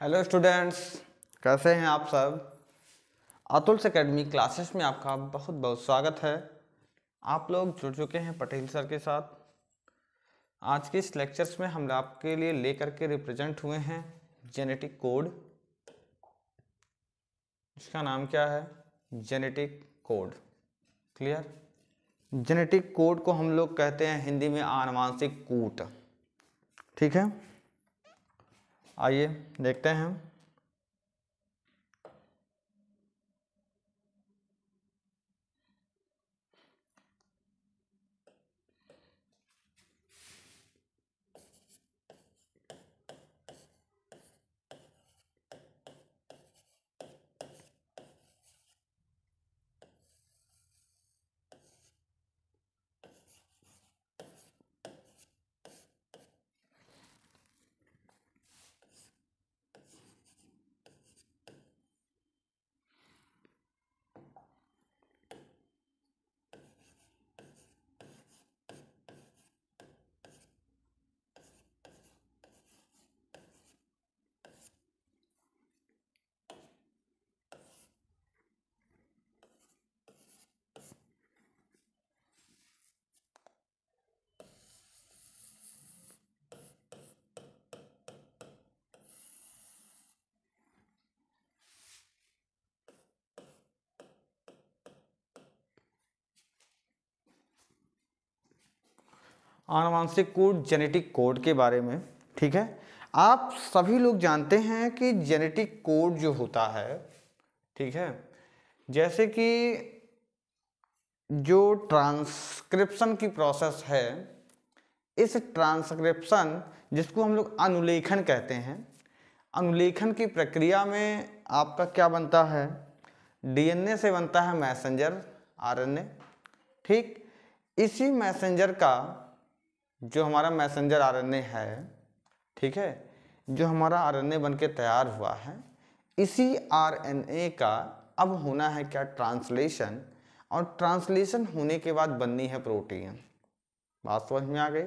Hello students, कैसे हैं आप सब। अतुल्स एकेडमी क्लासेस में आपका बहुत बहुत स्वागत है। आप लोग जुड़ चुके हैं पटेल सर के साथ। आज के इस लेक्चर्स में हम आपके लिए लेकर के रिप्रेजेंट हुए हैं जेनेटिक कोड। इसका नाम क्या है? Genetic code. Clear? Genetic code को हम लोग कहते हैं हिंदी में आनुवांशिक कूट। ठीक है, आइए देखते हैं। आनुवांशिक कोड, जेनेटिक कोड के बारे में। ठीक है, आप सभी लोग जानते हैं कि जेनेटिक कोड जो होता है, ठीक है, जैसे कि जो ट्रांसक्रिप्शन की प्रोसेस है, इस ट्रांसक्रिप्शन जिसको हम लोग अनुलेखन कहते हैं, अनुलेखन की प्रक्रिया में आपका क्या बनता है? डीएनए से बनता है मैसेंजर आरएनए। ठीक, इसी मैसेंजर का जो हमारा मैसेंजर आरएनए है, ठीक है, जो हमारा आरएनए बन के तैयार हुआ है, इसी आरएनए का अब होना है क्या? ट्रांसलेशन। और ट्रांसलेशन होने के बाद बननी है प्रोटीन। बात समझ में आ गई।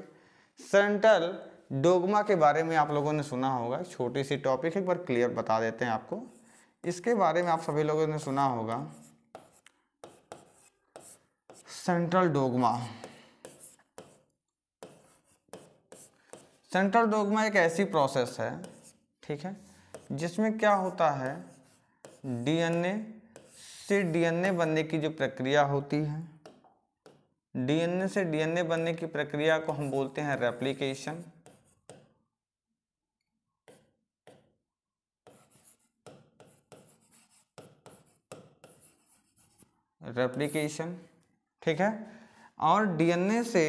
सेंट्रल डोग्मा के बारे में आप लोगों ने सुना होगा, छोटी सी टॉपिक है, एक बार क्लियर बता देते हैं आपको। इसके बारे में आप सभी लोगों ने सुना होगा, सेंट्रल डोग्मा। सेंट्रल डोग्मा एक ऐसी प्रोसेस है, ठीक है, जिसमें क्या होता है, डीएनए से डीएनए बनने की जो प्रक्रिया होती है, डीएनए से डीएनए बनने की प्रक्रिया को हम बोलते हैं रेप्लिकेशन। रेप्लिकेशन, ठीक है, और डीएनए से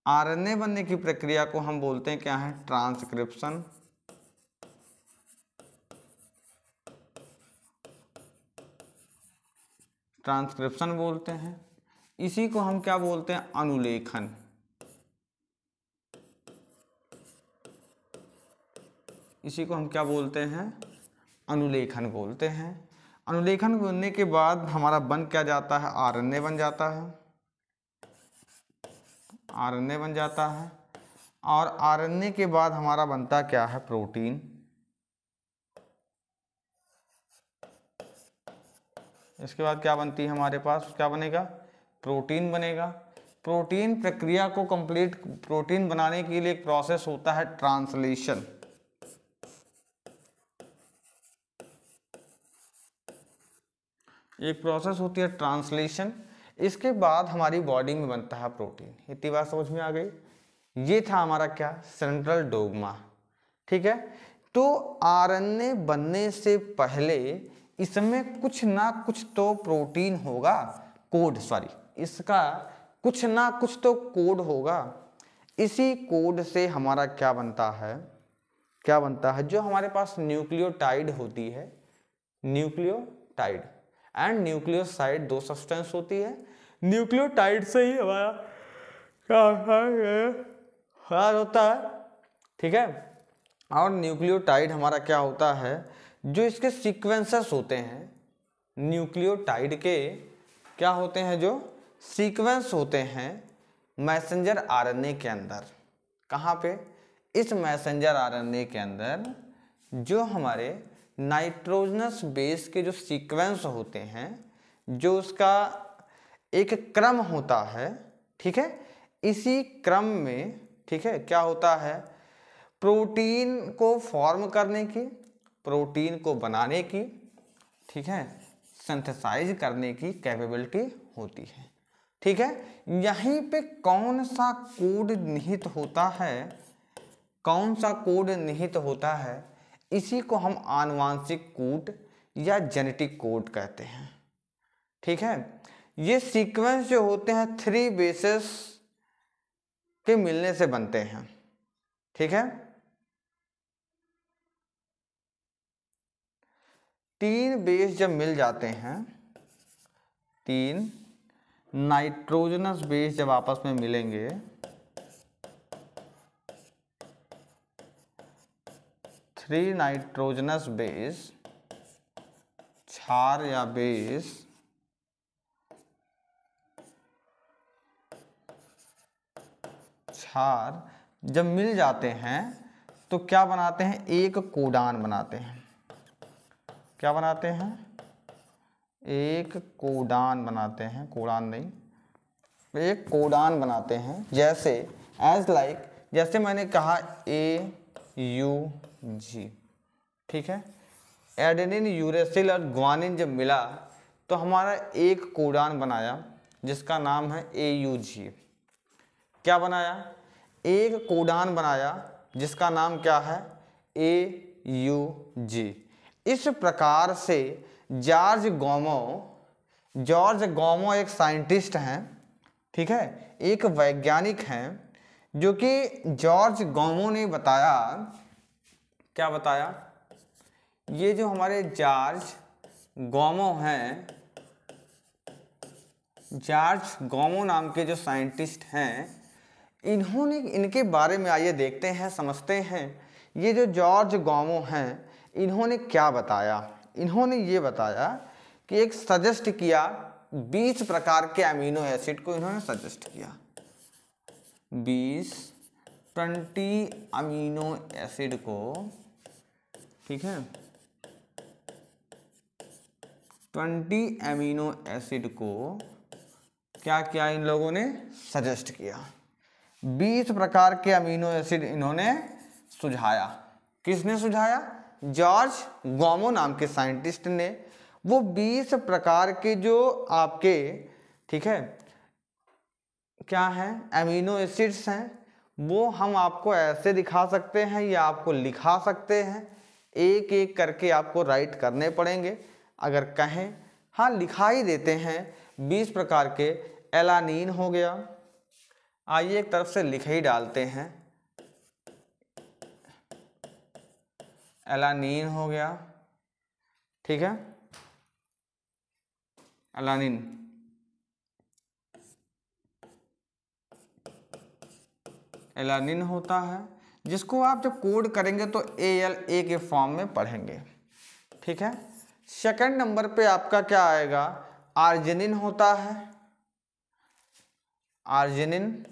आरएनए बनने की प्रक्रिया को हम बोलते हैं क्या है? ट्रांसक्रिप्शन। ट्रांसक्रिप्शन बोलते हैं। इसी को हम क्या बोलते हैं? अनुलेखन। इसी को हम क्या बोलते हैं? अनुलेखन बोलते हैं। अनुलेखन बनने के बाद हमारा बन क्या जाता है? आरएनए बन जाता है। आरएनए बन जाता है, और आरएनए के बाद हमारा बनता क्या है? प्रोटीन। इसके बाद क्या बनती है हमारे पास? क्या बनेगा? प्रोटीन बनेगा। प्रोटीन प्रक्रिया को कंप्लीट, प्रोटीन बनाने के लिए एक प्रोसेस होता है ट्रांसलेशन। एक प्रोसेस होती है ट्रांसलेशन। इसके बाद हमारी बॉडी में बनता है प्रोटीन। इतनी बात समझ में आ गई। ये था हमारा क्या? Central dogma. ठीक है, तो आरएनए बनने से पहले इसमें कुछ ना कुछ तो प्रोटीन होगा, कोड, सॉरी, इसका कुछ ना कुछ तो कोड होगा। इसी कोड से हमारा क्या बनता है? क्या बनता है? जो हमारे पास न्यूक्लियोटाइड होती है, न्यूक्लियोटाइड एंड न्यूक्लियोसाइड, दो सब्सटेंस होती है। न्यूक्लियोटाइड से ही हमारा क्या होता है, ठीक है, और न्यूक्लियोटाइड हमारा क्या होता है? जो इसके सीक्वेंसेस होते हैं, न्यूक्लियोटाइड के क्या होते हैं? जो सीक्वेंस होते हैं मैसेंजर आरएनए के अंदर। कहाँ पे? इस मैसेंजर आरएनए के अंदर जो हमारे नाइट्रोजनस बेस के जो सीक्वेंस होते हैं, जो उसका एक क्रम होता है, ठीक है, इसी क्रम में, ठीक है, क्या होता है, प्रोटीन को फॉर्म करने की, प्रोटीन को बनाने की, ठीक है, सिंथेसाइज करने की कैपेबिलिटी होती है, ठीक है। यहीं पे कौन सा कोड निहित होता है, कौन सा कोड निहित होता है, इसी को हम आनुवांशिक कोड या जेनेटिक कोड कहते हैं, ठीक है। ये सीक्वेंस जो होते हैं 3 बेसेस के मिलने से बनते हैं, ठीक है। 3 बेस जब मिल जाते हैं, 3 नाइट्रोजनस बेस जब आपस में मिलेंगे, थ्री नाइट्रोजनस बेस, क्षार या बेस, क्षार जब मिल जाते हैं तो क्या बनाते हैं, एक कोडान बनाते हैं। क्या बनाते हैं, एक कोडान बनाते हैं, कोडान नहीं, एक कोडान बनाते हैं। जैसे एज लाइक, जैसे मैंने कहा AUG, ठीक है, एडेनिन, यूरेसिल और ग्वानिन जब मिला तो हमारा एक कोडान बनाया जिसका नाम है AUG। क्या बनाया, एक कोडान बनाया जिसका नाम क्या है, AUG। इस प्रकार से जॉर्ज गॉमो एक साइंटिस्ट हैं, ठीक है, एक वैज्ञानिक हैं, जो कि जॉर्ज गॉमो ने बताया, क्या बताया, ये जो हमारे जॉर्ज गॉमो हैं, जॉर्ज गॉमो नाम के जो साइंटिस्ट हैं, इन्होंने, इनके बारे में आइए देखते हैं, समझते हैं। ये जो जॉर्ज गॉमो हैं, इन्होंने क्या बताया, इन्होंने ये बताया कि एक सजेस्ट किया 20 प्रकार के अमीनो एसिड को इन्होंने सजेस्ट किया, 20 अमीनो एसिड को, ठीक है, 20 अमीनो एसिड को क्या किया, इन लोगों ने सजेस्ट किया। 20 प्रकार के अमीनो एसिड इन्होंने सुझाया। किसने सुझाया, जॉर्ज गॉमो नाम के साइंटिस्ट ने। वो 20 प्रकार के जो आपके, ठीक है, क्या हैं, अमीनो एसिड्स हैं, वो हम आपको ऐसे दिखा सकते हैं या आपको लिखा सकते हैं, एक एक करके आपको राइट करने पड़ेंगे। अगर कहें, हाँ लिखा ही देते हैं, 20 प्रकार के। एलानीन हो गया, आइए एक तरफ से लिख ही डालते हैं, एलानीन हो गया, ठीक है, एलानीन। एलानीन होता है, जिसको आप जब कोड करेंगे तो ALA के फॉर्म में पढ़ेंगे, ठीक है। सेकंड नंबर पे आपका क्या आएगा, आर्जिनिन होता है, आर्जिनिन।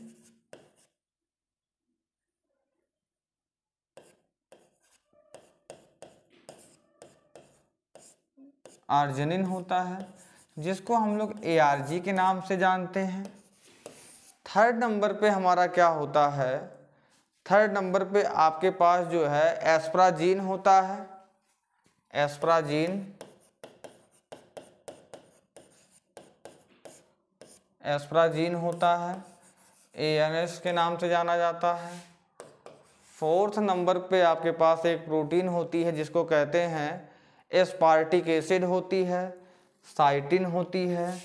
आर्जिनिन होता है, जिसको हम लोग ARG के नाम से जानते हैं। थर्ड नंबर पे हमारा क्या होता है, थर्ड नंबर पे आपके पास जो है एस्प्राजीन होता है, एस्प्राजीन, एस्प्राजीन होता है, ANS के नाम से जाना जाता है। फोर्थ नंबर पे आपके पास एक प्रोटीन होती है जिसको कहते हैं एस्पार्टिक एसिड होती है, साइटिन होती है,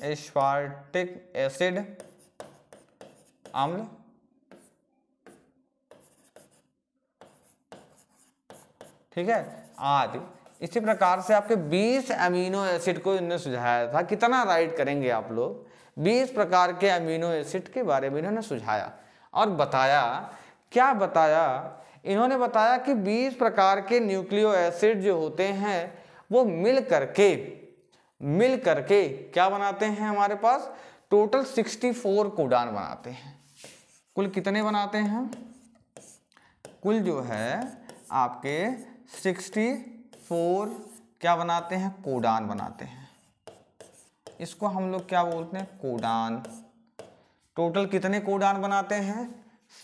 एस्पार्टिक एसिड अम्ल, ठीक है, आदि। इसी प्रकार से आपके 20 अमीनो एसिड को इन्होंने सुझाया था। कितना राइट करेंगे आप लोग, 20 प्रकार के अमीनो एसिड के बारे में इन्होंने सुझाया और बताया। क्या बताया, इन्होंने बताया कि 20 प्रकार के न्यूक्लियो एसिड जो होते हैं वो मिल करके क्या बनाते हैं हमारे पास, टोटल 64 कोडान बनाते हैं। कुल कितने बनाते हैं? कुल जो है आपके 64 क्या बनाते हैं? कोडान बनाते हैं। इसको हम लोग क्या बोलते हैं? कोडान। टोटल कितने कोडान बनाते हैं?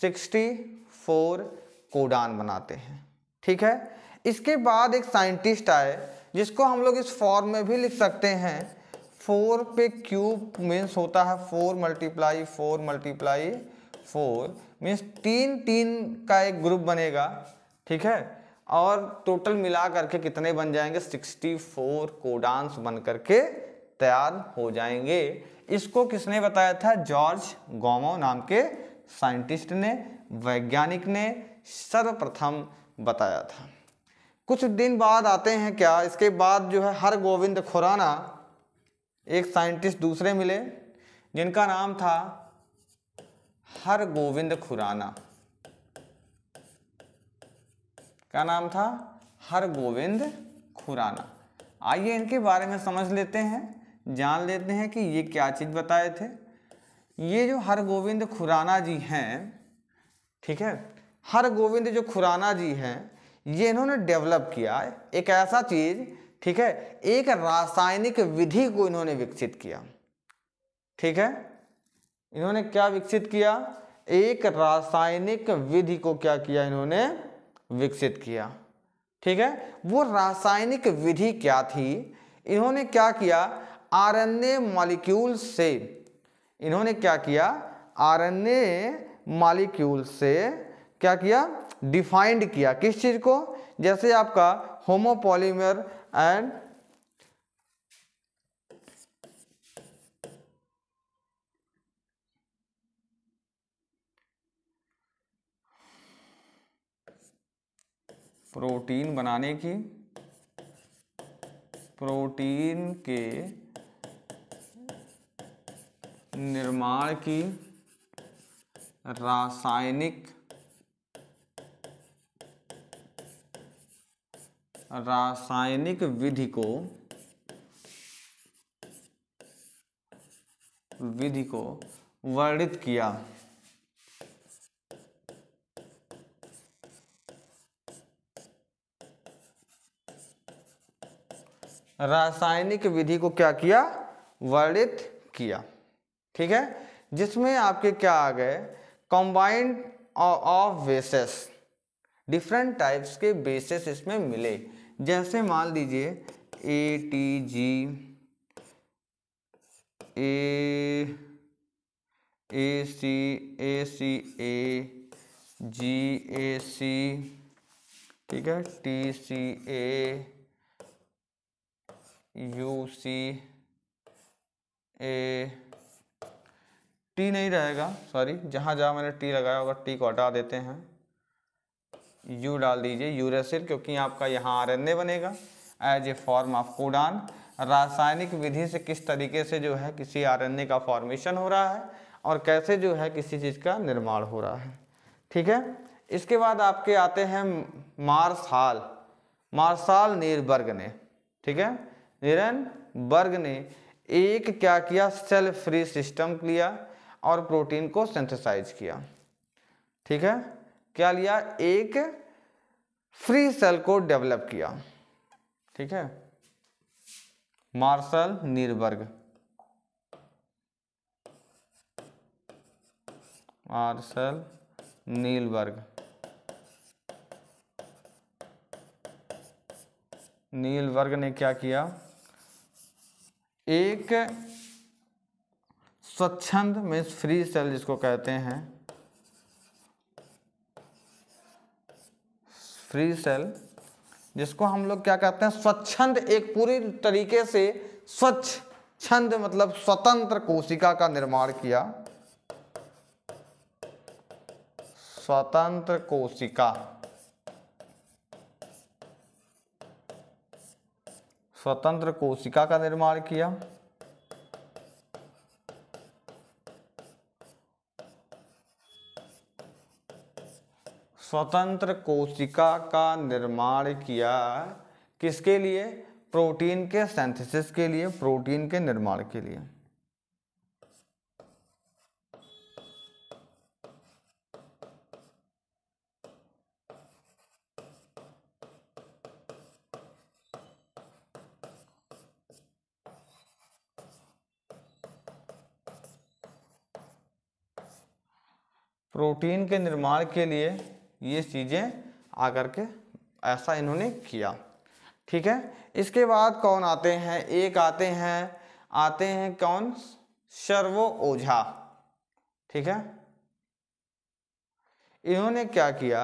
64 कोडान बनाते हैं। ठीक है। इसके बाद एक साइंटिस्ट आए जिसको हम लोग इस फॉर्म में भी लिख सकते हैं, 4 पे क्यूब मीन्स होता है 4 मल्टीप्लाई 4 मल्टीप्लाई 4 मीन्स 3 3 का एक ग्रुप बनेगा। ठीक है। और टोटल मिला करके कितने बन जाएंगे? 64 कोडान्स बन करके तैयार हो जाएंगे। इसको किसने बताया था? जॉर्ज गामो नाम के साइंटिस्ट ने, वैज्ञानिक ने सर्वप्रथम बताया था। कुछ दिन बाद आते हैं क्या, इसके बाद जो है हरगोविंद खुराना, एक साइंटिस्ट दूसरे मिले जिनका नाम था हरगोविंद खुराना। क्या नाम था? हरगोविंद खुराना। आइए इनके बारे में समझ लेते हैं, जान लेते हैं कि ये क्या चीज़ बताए थे। ये जो हरगोविंद खुराना जी हैं, ठीक है, हरगोविंद जो खुराना जी हैं, ये इन्होंने डेवलप किया है एक ऐसा चीज़, ठीक है, एक रासायनिक विधि को इन्होंने विकसित किया। ठीक है। इन्होंने क्या विकसित किया? एक रासायनिक विधि को क्या किया? इन्होंने विकसित किया। ठीक है। वो रासायनिक विधि क्या थी? इन्होंने क्या किया? आरएनए मॉलिक्यूल से, इन्होंने क्या किया? आरएनए मॉलिक्यूल से क्या किया? डिफाइंड किया। किस चीज को? जैसे आपका होमोपॉलीमर एंड प्रोटीन बनाने की, प्रोटीन के निर्माण की रासायनिक विधि को वर्णित किया। रासायनिक विधि को क्या किया? वर्णित किया। ठीक है। जिसमें आपके क्या आ गए? Combined of bases, different types के बेसेस इसमें मिले। जैसे मान लीजिए ATG, ACA, GAC, ठीक है, TCA, UCA, टी नहीं रहेगा, सॉरी, जहाँ जहाँ मैंने टी लगाया होगा टी को हटा देते हैं, यू डाल दीजिए, यूरेसिल, क्योंकि आपका यहाँ आरएनए बनेगा as a form of codon. रासायनिक विधि से किस तरीके से जो है किसी आरएनए का फॉर्मेशन हो रहा है और कैसे जो है किसी चीज़ का निर्माण हो रहा है। ठीक है। इसके बाद आपके आते हैं मार्शाल नीरबर्ग ने, ठीक है, नीरनबर्ग ने एक क्या किया? सेल फ्री सिस्टम लिया और प्रोटीन को सिंथेसाइज किया। ठीक है। क्या लिया? एक फ्री सेल को डेवलप किया। ठीक है। मार्शल नीरबर्ग, मार्शल नीलबर्ग, नीलबर्ग ने क्या किया? एक स्वच्छंद में फ्री सेल जिसको कहते हैं, फ्री सेल जिसको हम लोग क्या कहते हैं? स्वच्छंद, एक पूरी तरीके से स्वच्छंद मतलब स्वतंत्र कोशिका का निर्माण किया। स्वतंत्र कोशिका, स्वतंत्र कोशिका का निर्माण किया। स्वतंत्र कोशिका का निर्माण किया किसके लिए? प्रोटीन के सिंथेसिस के लिए, प्रोटीन के निर्माण के लिए। प्रोटीन के निर्माण के लिए ये चीज़ें आकर के ऐसा इन्होंने किया। ठीक है, इसके बाद कौन आते हैं, एक आते हैं कौन, सर्वो ओझा। ठीक है, इन्होंने क्या किया,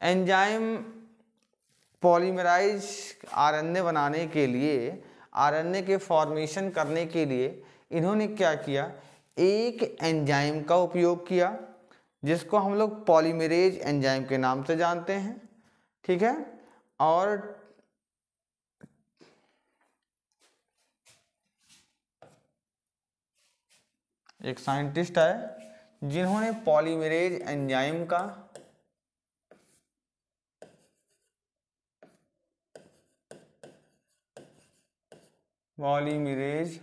एंजाइम पॉलीमराइज आरएनए बनाने के लिए, आरएनए के फॉर्मेशन करने के लिए इन्होंने क्या किया, एक एंजाइम का उपयोग किया जिसको हम लोग पॉलीमरेज एंजाइम के नाम से जानते हैं। ठीक है, और एक साइंटिस्ट है जिन्होंने पॉलीमरेज एंजाइम का पॉलीमरेज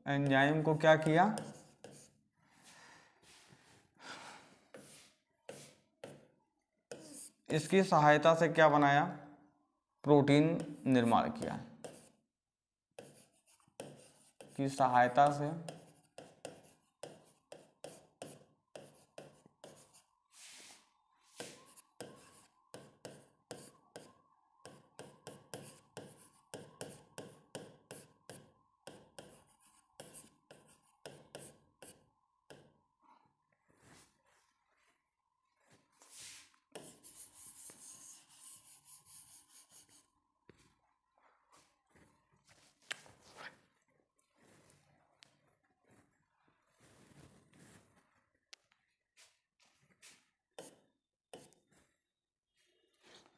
एंजाइम को क्या किया, इसकी सहायता से क्या बनाया, प्रोटीन निर्माण किया, की सहायता से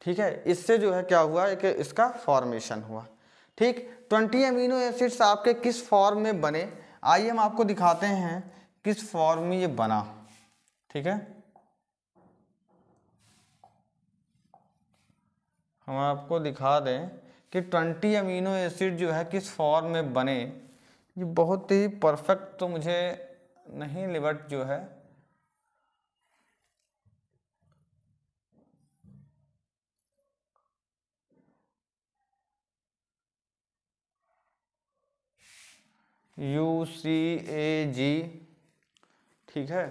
ठीक है, इससे जो है क्या हुआ, एक इसका फॉर्मेशन हुआ। ठीक, 20 अमीनो एसिड्स आपके किस फॉर्म में बने, आइए हम आपको दिखाते हैं किस फॉर्म में ये बना। ठीक है, हम आपको दिखा दें कि 20 अमीनो एसिड जो है किस फॉर्म में बने। ये बहुत ही परफेक्ट तो मुझे नहीं लिबट जो है UCAG। ठीक है,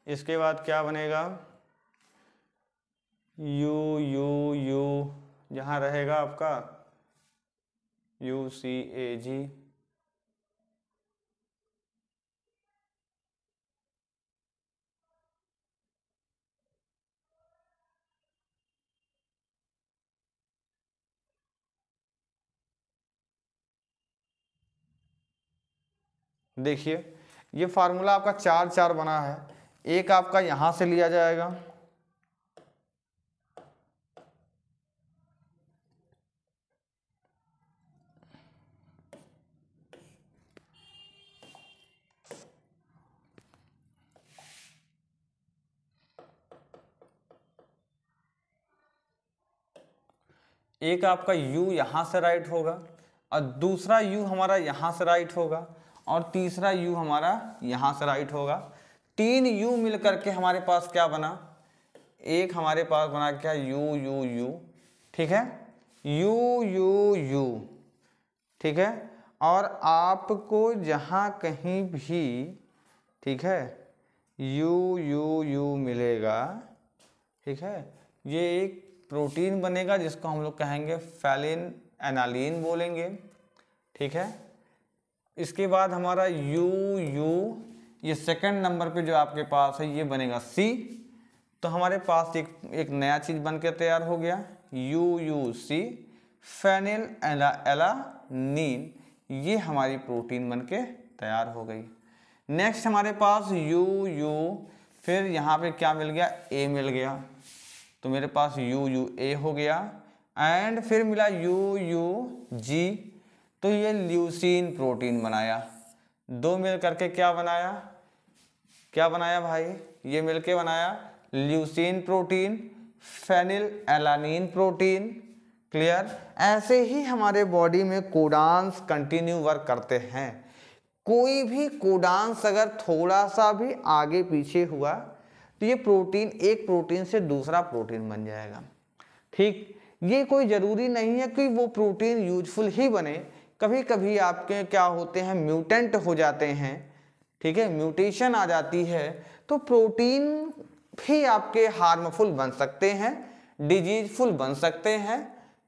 इसके बाद क्या बनेगा, U जहाँ रहेगा आपका UCAG। देखिए ये फार्मूला आपका 4 बना है, एक आपका यहाँ से लिया जाएगा, एक आपका U यहाँ से राइट होगा और दूसरा U हमारा यहाँ से राइट होगा और तीसरा U हमारा यहाँ से राइट होगा। 3 U मिल करके हमारे पास क्या बना, एक हमारे पास बना क्या, U। ठीक है, U। ठीक है, और आपको जहाँ कहीं भी, ठीक है, U मिलेगा, ठीक है, ये एक प्रोटीन बनेगा जिसको हम लोग कहेंगे फेलिन एनालिन बोलेंगे। ठीक है, इसके बाद हमारा U ये सेकंड नंबर पे जो आपके पास है ये बनेगा C। तो हमारे पास एक नया चीज़ बन के तैयार हो गया, UC फेनिल एलानीन, ये हमारी प्रोटीन बन के तैयार हो गई। नेक्स्ट हमारे पास U, फिर यहाँ पे क्या मिल गया, A मिल गया, तो मेरे पास UA हो गया एंड फिर मिला UG, तो ये ल्यूसीन प्रोटीन बनाया। 2 मिल करके क्या बनाया भाई, ये मिलके बनाया leucine protein, phenylalanine protein. Clear, ऐसे ही हमारे बॉडी में कोडान्स कंटिन्यू वर्क करते हैं। कोई भी कोडान्स अगर थोड़ा सा भी आगे पीछे हुआ तो ये प्रोटीन एक प्रोटीन से दूसरा प्रोटीन बन जाएगा। ठीक, ये कोई ज़रूरी नहीं है कि वो प्रोटीन यूजफुल ही बने, कभी कभी आपके क्या होते हैं, म्यूटेंट हो जाते हैं, ठीक है, म्यूटेशन आ जाती है, तो प्रोटीन भी आपके हार्मफुल बन सकते हैं, डिजीजफुल बन सकते हैं,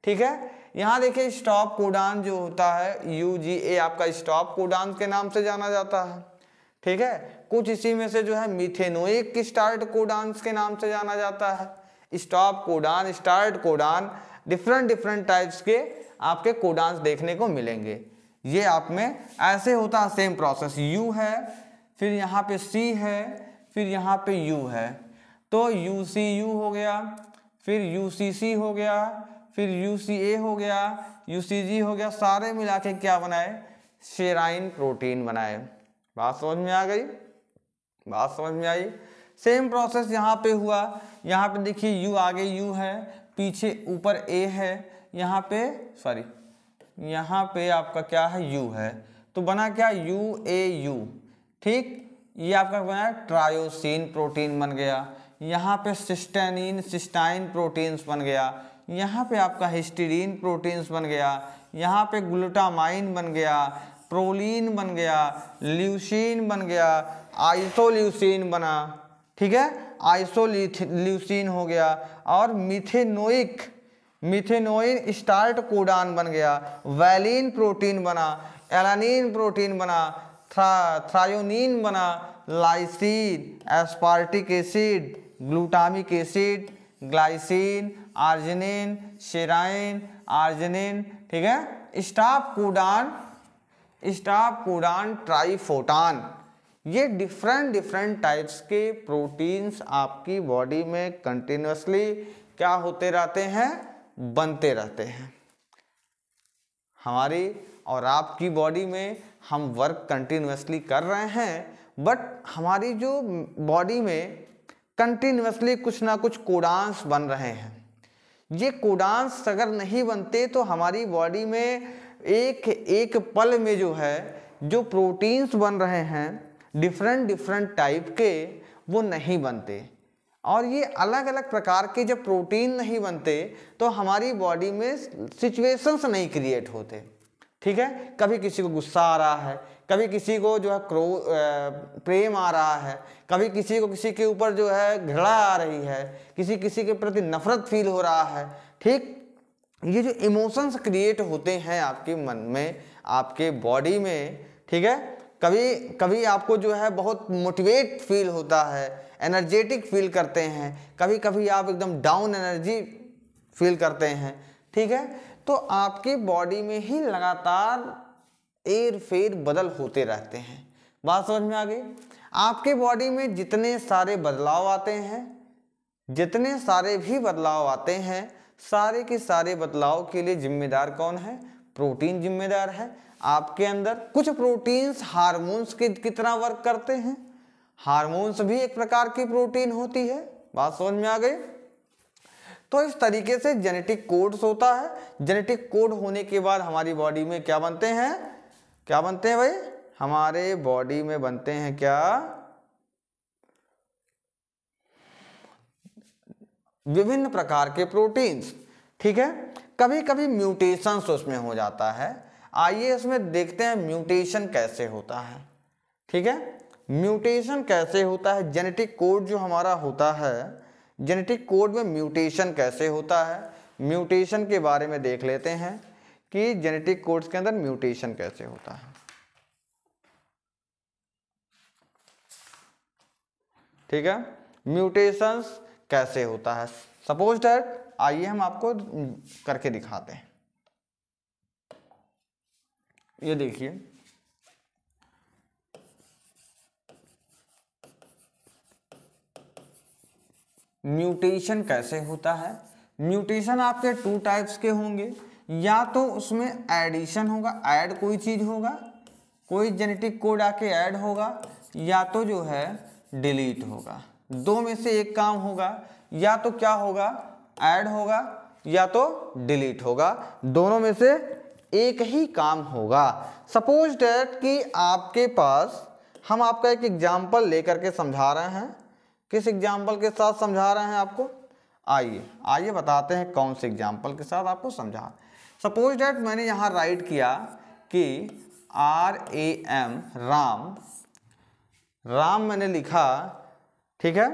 ठीक है। यहाँ देखिए स्टॉप कोडान जो होता है UGA आपका स्टॉप कोडान के नाम से जाना जाता है, ठीक है। कुछ इसी में से जो है मिथेनोइक स्टार्ट कोडान के नाम से जाना जाता है। Stop codon, start codon, different types के आपके कोडान्स देखने को मिलेंगे। ये आप में ऐसे होता है सेम प्रोसेस, U है, फिर यहाँ पे C है, फिर यहाँ पे U है, तो UCU हो गया, फिर UCC हो गया, फिर UCA हो गया, UCG हो गया, सारे मिला के क्या बनाए, सेराइन प्रोटीन बनाए। बात समझ में आ गई, बात समझ में आई। सेम प्रोसेस यहाँ पे हुआ, यहाँ पे देखिए U आगे U है, पीछे ऊपर A है, यहाँ पे सॉरी यहाँ पे आपका क्या है U है, तो बना क्या UAU, ठीक। ये आपका बना ट्रायोसिन प्रोटीन बन गया, यहाँ पे सिस्टाइन प्रोटीन्स बन गया, यहाँ पे आपका हिस्टीडीन प्रोटीन्स बन गया, यहाँ पे ग्लूटामाइन बन गया, प्रोलीन बन गया, ल्यूसीन बन गया, आइसोल्यूसीन बना, ठीक है, आइसोल्यूसीन हो गया, और मिथेनोइन स्टार्ट कोडान बन गया, वैलिन प्रोटीन बना, एलानिन प्रोटीन बना, थ्रायोनीन बना, lysine, aspartic acid, glutamic acid, glycine, arginine, serine, arginine, ठीक है। स्टॉप कोडान, ट्राइफोटान, ये डिफरेंट टाइप्स के प्रोटीन्स आपकी बॉडी में कंटिन्यूसली क्या होते रहते हैं, बनते रहते हैं। हमारी और आपकी बॉडी में हम वर्क कंटिन्यूसली कर रहे हैं, बट हमारी जो बॉडी में कंटिन्यूसली कुछ ना कुछ कोडान्स बन रहे हैं। ये कोडान्स अगर नहीं बनते तो हमारी बॉडी में एक पल में जो है जो प्रोटीन्स बन रहे हैं डिफरेंट टाइप के, वो नहीं बनते। और ये अलग अलग प्रकार के जब प्रोटीन नहीं बनते तो हमारी बॉडी में सिचुएशंस नहीं क्रिएट होते, ठीक है। कभी किसी को गुस्सा आ रहा है, कभी किसी को जो है प्रेम आ रहा है, कभी किसी को किसी के ऊपर जो है घृणा आ रही है, किसी के प्रति नफरत फील हो रहा है, ठीक। ये जो इमोशंस क्रिएट होते हैं आपके मन में, आपके बॉडी में, ठीक है। कभी आपको जो है बहुत मोटिवेट फील होता है, एनर्जेटिक फील करते हैं, कभी आप एकदम डाउन एनर्जी फील करते हैं, ठीक है। तो आपके बॉडी में ही लगातार एर फेर बदल होते रहते हैं। बात समझ में आ गई। आपके बॉडी में जितने सारे बदलाव आते हैं, जितने सारे भी बदलाव आते हैं, सारे के सारे बदलाव के लिए जिम्मेदार कौन है, प्रोटीन जिम्मेदार है। आपके अंदर कुछ प्रोटीन्स हार्मोन्स की तरह वर्क करते हैं, हार्मोन्स भी एक प्रकार की प्रोटीन होती है। बात समझ में आ गई। तो इस तरीके से जेनेटिक कोड्स होता है। जेनेटिक कोड होने के बाद हमारी बॉडी में क्या बनते हैं, क्या बनते हैं भाई, हमारे बॉडी में बनते हैं क्या, विभिन्न प्रकार के प्रोटीन्स, ठीक है। कभी कभी म्यूटेशंस उसमें हो जाता है। आइए इसमें देखते हैं म्यूटेशन कैसे होता है, ठीक है। म्यूटेशन कैसे होता है, जेनेटिक कोड जो हमारा होता है, जेनेटिक कोड में म्यूटेशन कैसे होता है, म्यूटेशन के बारे में देख लेते हैं कि जेनेटिक कोड्स के अंदर म्यूटेशन कैसे होता है, ठीक है। म्यूटेशंस कैसे होता है, सपोज दैट, आइए हम आपको करके दिखाते हैं। ये देखिए, म्यूटेशन कैसे होता है। म्यूटेशन आपके 2 टाइप्स के होंगे, या तो उसमें एडिशन होगा, ऐड कोई चीज होगा, कोई जेनेटिक कोड आके ऐड होगा, या तो जो है डिलीट होगा। 2 में से एक काम होगा, या तो क्या होगा, ऐड होगा, या तो डिलीट होगा। दोनों में से एक ही काम होगा। सपोज दैट कि आपके पास, हम आपका एक एग्जाम्पल लेकर के समझा रहे हैं। किस एग्जाम्पल के साथ समझा रहे हैं आपको, आइए आइए बताते हैं कौन से एग्जाम्पल के साथ आपको समझा। सपोज डैट मैंने यहाँ राइट किया कि RAM राम, राम मैंने लिखा, ठीक है,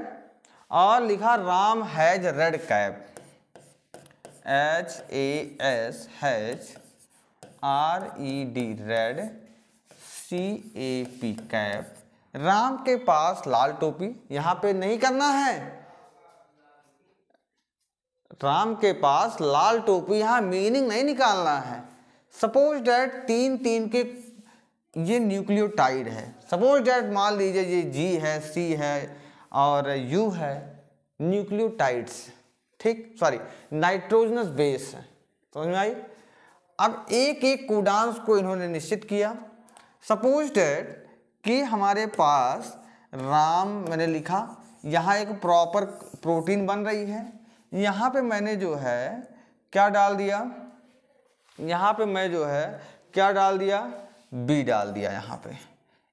और लिखा Ram has red cap, HASHRED red, CAP cap. Ram के पास लाल टोपी, यहां पे नहीं करना है, राम के पास लाल टोपी, यहां मीनिंग नहीं निकालना है। सपोज डैट तीन तीन के ये न्यूक्लियोटाइड है, सपोज डैट मान लीजिए ये G है, C है और U है, न्यूक्लियोटाइड्स, ठीक, सॉरी नाइट्रोजनस बेस है, समझ में आई। अब एक एक कोडांस को इन्होंने निश्चित किया। सपोज डैट कि हमारे पास राम मैंने लिखा, यहाँ एक प्रॉपर प्रोटीन बन रही है, यहाँ पे मैंने जो है क्या डाल दिया, यहाँ पे मैं जो है क्या डाल दिया, बी डाल दिया, यहाँ पे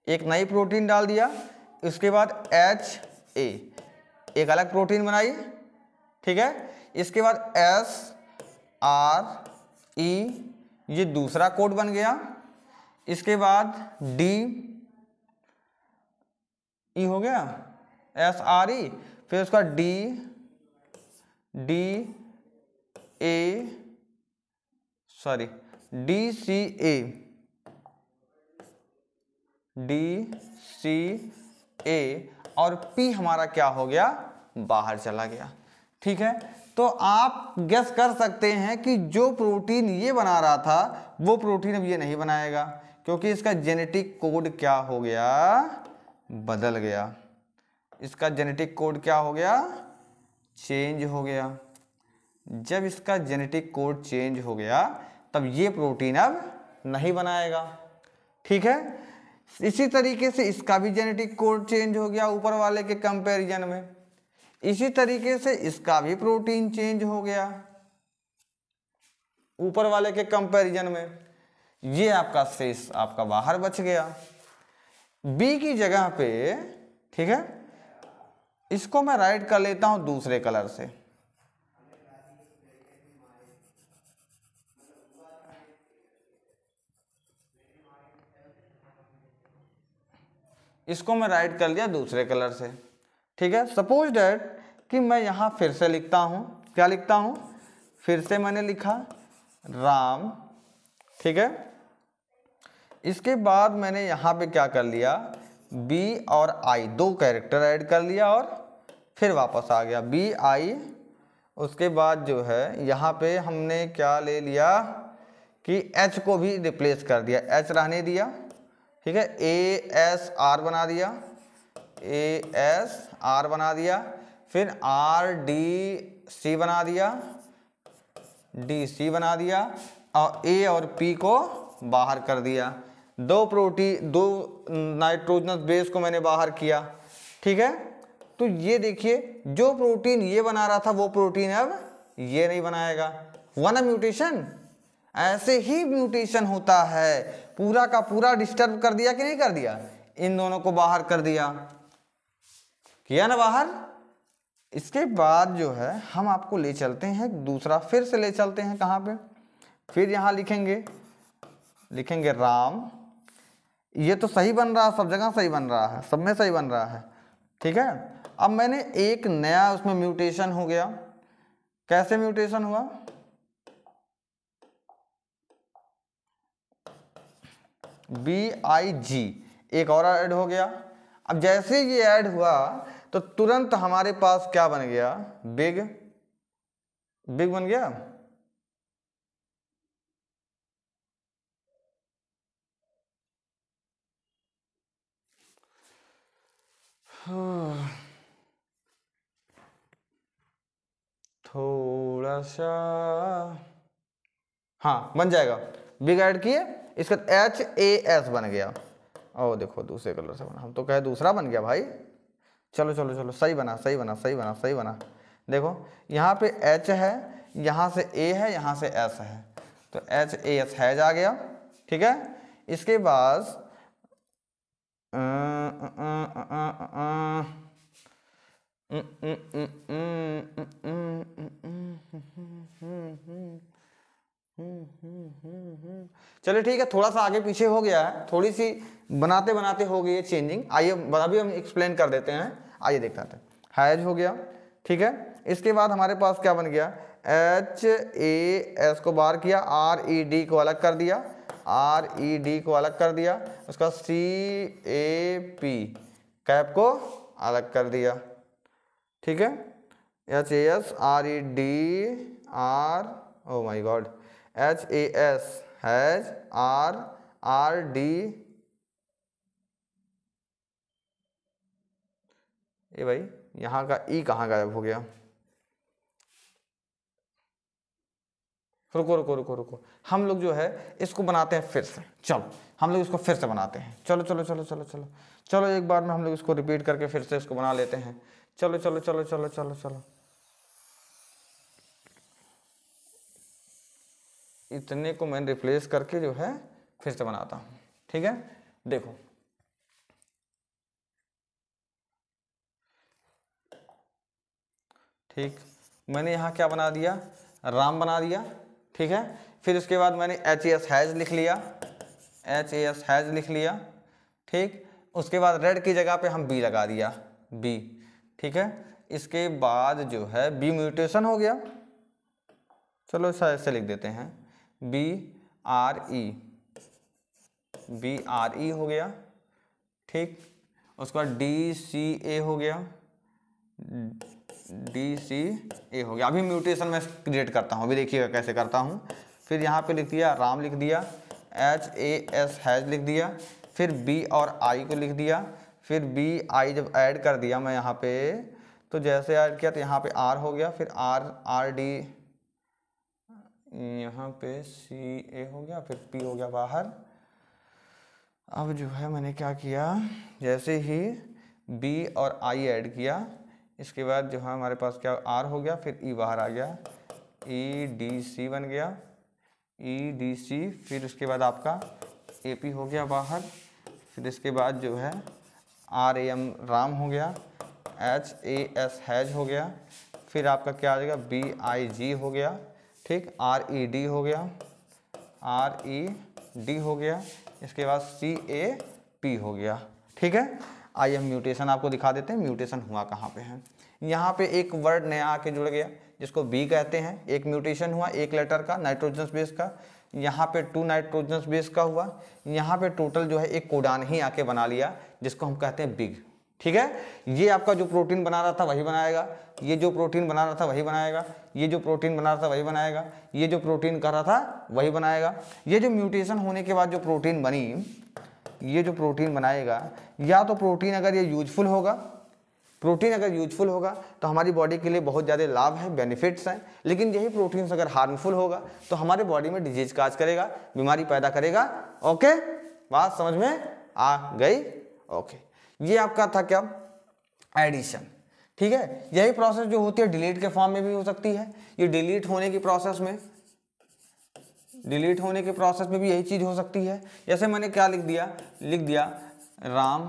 एक नई प्रोटीन डाल दिया। इसके बाद HA एक अलग प्रोटीन बनाई, ठीक है। इसके बाद SRE ये दूसरा कोड बन गया। इसके बाद DE हो गया, SRE, फिर उसका DCA और P हमारा क्या हो गया, बाहर चला गया, ठीक है। तो आप गेस कर सकते हैं कि जो प्रोटीन ये बना रहा था वो प्रोटीन अब ये नहीं बनाएगा, क्योंकि इसका जेनेटिक कोड क्या हो गया, बदल गया। इसका जेनेटिक कोड क्या हो गया, चेंज हो गया। जब इसका जेनेटिक कोड चेंज हो गया तब ये प्रोटीन अब नहीं बनाएगा, ठीक है। इसी तरीके से इसका भी जेनेटिक कोड चेंज हो गया ऊपर वाले के कंपैरिजन में। इसी तरीके से इसका भी प्रोटीन चेंज हो गया ऊपर वाले के कंपैरिजन में। ये आपका शेष आपका बाहर बच गया। बी की जगह पे, ठीक है, इसको मैं राइट कर लेता हूं दूसरे कलर से। इसको मैं राइट कर लिया दूसरे कलर से, ठीक है। सपोज डैट कि मैं यहाँ फिर से लिखता हूँ, क्या लिखता हूँ, फिर से मैंने लिखा राम, ठीक है। इसके बाद मैंने यहाँ पे क्या कर लिया, B और I दो कैरेक्टर ऐड कर लिया और फिर वापस आ गया BI। उसके बाद जो है यहाँ पे हमने क्या ले लिया कि H को भी रिप्लेस कर दिया, H रहने दिया, ठीक है। ASR बना दिया, ASR बना दिया, फिर RDC बना दिया, DC बना दिया और A और P को बाहर कर दिया। दो नाइट्रोजनस बेस को मैंने बाहर किया, ठीक है। तो ये देखिए जो प्रोटीन ये बना रहा था वो प्रोटीन अब ये नहीं बनाएगा। हुआ ना म्यूटेशन। ऐसे ही म्यूटेशन होता है, पूरा का पूरा डिस्टर्ब कर दिया कि नहीं कर दिया, इन दोनों को बाहर कर दिया, किया ना बाहर। इसके बाद जो है हम आपको ले चलते हैं दूसरा, फिर से ले चलते हैं कहाँ पे, फिर यहाँ लिखेंगे राम। ये तो सही बन रहा है, सब जगह सही बन रहा है, सब में सही बन रहा है, ठीक है। अब मैंने एक नया उसमें म्यूटेशन हो गया। कैसे म्यूटेशन हुआ, BIG एक और ऐड हो गया। अब जैसे ये ऐड हुआ तो तुरंत हमारे पास क्या बन गया, बिग बन गया। थोड़ा सा, हाँ बन जाएगा, बिग ऐड किए, इसका HAS बन गया। ओ देखो दूसरे कलर से बना, हम तो कहे दूसरा बन गया भाई। चलो चलो चलो, सही बना सही बना सही बना सही बना। देखो यहाँ पे H है, यहाँ से A है, यहाँ से S है, तो HAS हैज आ गया, ठीक है। इसके बाद चलिए ठीक है, थोड़ा सा आगे पीछे हो गया है, थोड़ी सी बनाते बनाते हो गई है चेंजिंग। आइए अभी हम एक्सप्लेन कर देते हैं। आइए देखते हैं। हैज हो गया, ठीक है। इसके बाद हमारे पास क्या बन गया, HAS को बाहर किया, RED को अलग कर दिया, RED को अलग कर दिया, उसका CAP कैप को अलग कर दिया, ठीक है। HAS RED oh my God, HAS has RD, ये भाई यहाँ का ई कहाँ गायब हो गया, रुको रुको रुको रुको, हम लोग जो है इसको बनाते हैं फिर से। चलो हम लोग इसको फिर से बनाते हैं, चलो चलो चलो चलो चलो चलो एक बार में हम लोग इसको रिपीट करके फिर से इसको बना लेते हैं। चलो चलो चलो चलो चलो चलो, इतने को मैं रिप्लेस करके जो है फिर से बनाता हूँ, ठीक है। देखो ठीक, मैंने यहाँ क्या बना दिया, राम बना दिया, ठीक है। फिर उसके बाद मैंने HAS हैज लिख लिया, HAS हैज लिख लिया, ठीक। उसके बाद रेड की जगह पे हम बी लगा दिया, बी, ठीक है। इसके बाद जो है बी म्यूटेशन हो गया, चलो ऐसे लिख देते हैं, BRE हो गया, ठीक। उसके बाद DCA हो गया, DCA हो गया। अभी म्यूटेशन मैं क्रिएट करता हूँ, अभी देखिएगा कैसे करता हूँ। फिर यहाँ पे लिख दिया राम लिख दिया, HAS हैज लिख दिया, फिर B और I को लिख दिया, फिर BI जब ऐड कर दिया मैं यहाँ पे, तो जैसे ऐड किया तो यहाँ पे R हो गया, फिर RD, यहाँ पे CA हो गया, फिर P हो गया बाहर। अब जो है मैंने क्या किया, जैसे ही B और I ऐड किया, इसके बाद जो है हमारे पास क्या R हो गया, फिर E बाहर आ गया, EDC बन गया, EDC, फिर उसके बाद आपका AP हो गया बाहर, फिर इसके बाद जो है RAM राम हो गया, HAS हैज हो गया, फिर आपका क्या आ जाएगा BIG हो गया, ठीक, RED हो गया, RED हो गया, इसके बाद CAP हो गया, ठीक है। आइए हम म्यूटेशन आपको दिखा देते हैं, म्यूटेशन हुआ कहाँ पे है। यहाँ पे एक वर्ड नया आके जुड़ गया जिसको बी कहते हैं, एक म्यूटेशन हुआ एक लेटर का नाइट्रोजन बेस का, यहाँ पे 2 नाइट्रोजन बेस का हुआ, यहाँ पे टोटल जो है एक कोडान ही आके बना लिया जिसको हम कहते हैं बिग, ठीक है। ये आपका जो प्रोटीन बना रहा था वही बनाएगा, ये जो प्रोटीन बना रहा था वही बनाएगा, ये जो प्रोटीन बना रहा था वही बनाएगा, ये जो प्रोटीन कर रहा था वही बनाएगा। ये जो म्यूटेशन होने के बाद जो प्रोटीन बनी, ये जो प्रोटीन बनाएगा, या तो प्रोटीन अगर ये यूजफुल होगा, प्रोटीन अगर यूजफुल होगा तो हमारी बॉडी के लिए बहुत ज़्यादा लाभ है, बेनिफिट्स हैं। लेकिन यही प्रोटीन्स अगर हार्मफुल होगा तो हमारे बॉडी में डिजीज काज करेगा, बीमारी पैदा करेगा। ओके, बात समझ में आ गई? ओके, ये आपका था क्या, एडिशन, ठीक है। यही प्रोसेस जो होती है डिलीट के फॉर्म में भी हो सकती है। ये डिलीट होने की प्रोसेस में, डिलीट होने के प्रोसेस में भी यही चीज़ हो सकती है। जैसे मैंने क्या लिख दिया Ram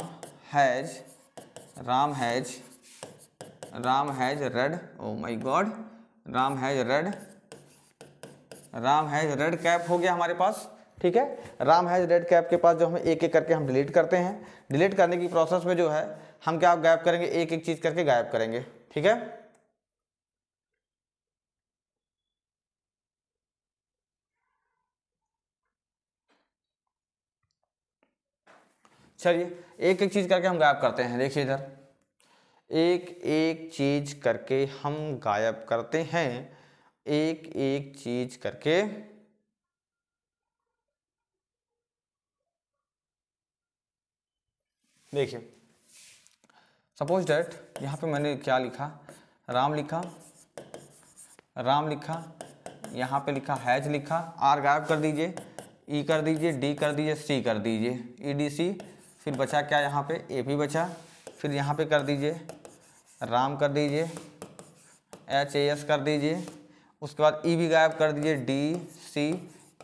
has red, oh my God, Ram has red cap हो गया हमारे पास, ठीक है। राम हैज रेड कैप के पास जो हमें एक एक करके हम डिलीट करते हैं। डिलीट करने की प्रोसेस में जो है हम क्या गायब करेंगे, एक एक चीज करके गायब करेंगे, ठीक है। चलिए एक एक चीज करके हम गायब करते हैं। देखिए इधर, एक एक चीज करके हम गायब करते हैं, एक एक चीज करके। देखिए सपोज डैट यहाँ पे मैंने क्या लिखा, राम लिखा, यहाँ पे लिखा हैज लिखा, आर गायब कर दीजिए, ई कर दीजिए, डी कर दीजिए, सी कर दीजिए, EDC, फिर बचा क्या यहाँ पे AP बचा, फिर यहाँ पे कर दीजिए राम कर दीजिए, HAS कर दीजिए, उसके बाद E भी गायब कर दीजिए, DC,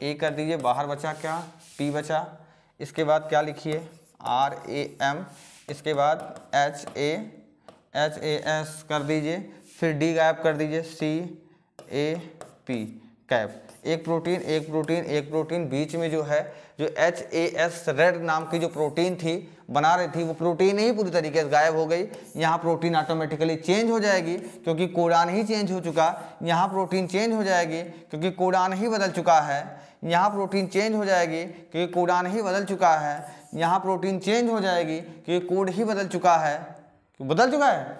A कर दीजिए, बाहर बचा क्या P बचा, इसके बाद क्या लिखिए RAM, इसके बाद HAS कर दीजिए, फिर D गायब कर दीजिए, CAP कैप, एक प्रोटीन एक प्रोटीन एक प्रोटीन, बीच में जो है जो HAS रेड नाम की जो प्रोटीन थी बना रही थी, वो प्रोटीन ही पूरी तरीके से गायब हो गई। यहाँ प्रोटीन ऑटोमेटिकली चेंज हो जाएगी क्योंकि कोडान ही चेंज हो चुका। यहाँ प्रोटीन चेंज हो जाएगी क्योंकि कोडान ही बदल चुका है। यहाँ प्रोटीन चेंज हो जाएगी क्योंकि कोडान ही बदल चुका है। यहाँ प्रोटीन चेंज हो जाएगी क्योंकि कोड ही बदल चुका है। बदल चुका है?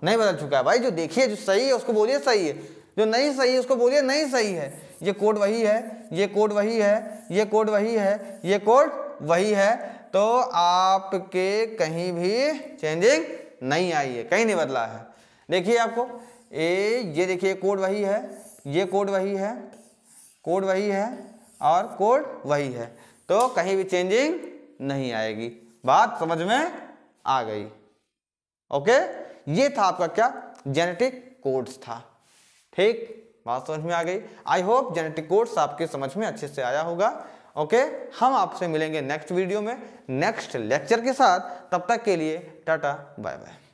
नहीं बदल चुका है भाई। जो देखिए जो सही है उसको बोलिए सही है, जो नहीं सही है उसको बोलिए नहीं सही है। ये कोड वही है, ये कोड वही है, ये कोड वही है, ये कोड वही है। तो आपके कहीं भी चेंजिंग नहीं आई है, कहीं नहीं बदला है। देखिए आपको ये देखिए कोड वही है, ये कोड वही है, कोड वही है और कोड वही है, तो कहीं भी चेंजिंग नहीं आएगी। बात समझ में आ गई? ओके, ये था आपका क्या, जेनेटिक कोड्स था। ठीक, बात समझ में आ गई। आई होप जेनेटिक कोड्स आपके समझ में अच्छे से आया होगा। ओके, हम आपसे मिलेंगे नेक्स्ट वीडियो में नेक्स्ट लेक्चर के साथ। तब तक के लिए टाटा बाय बाय।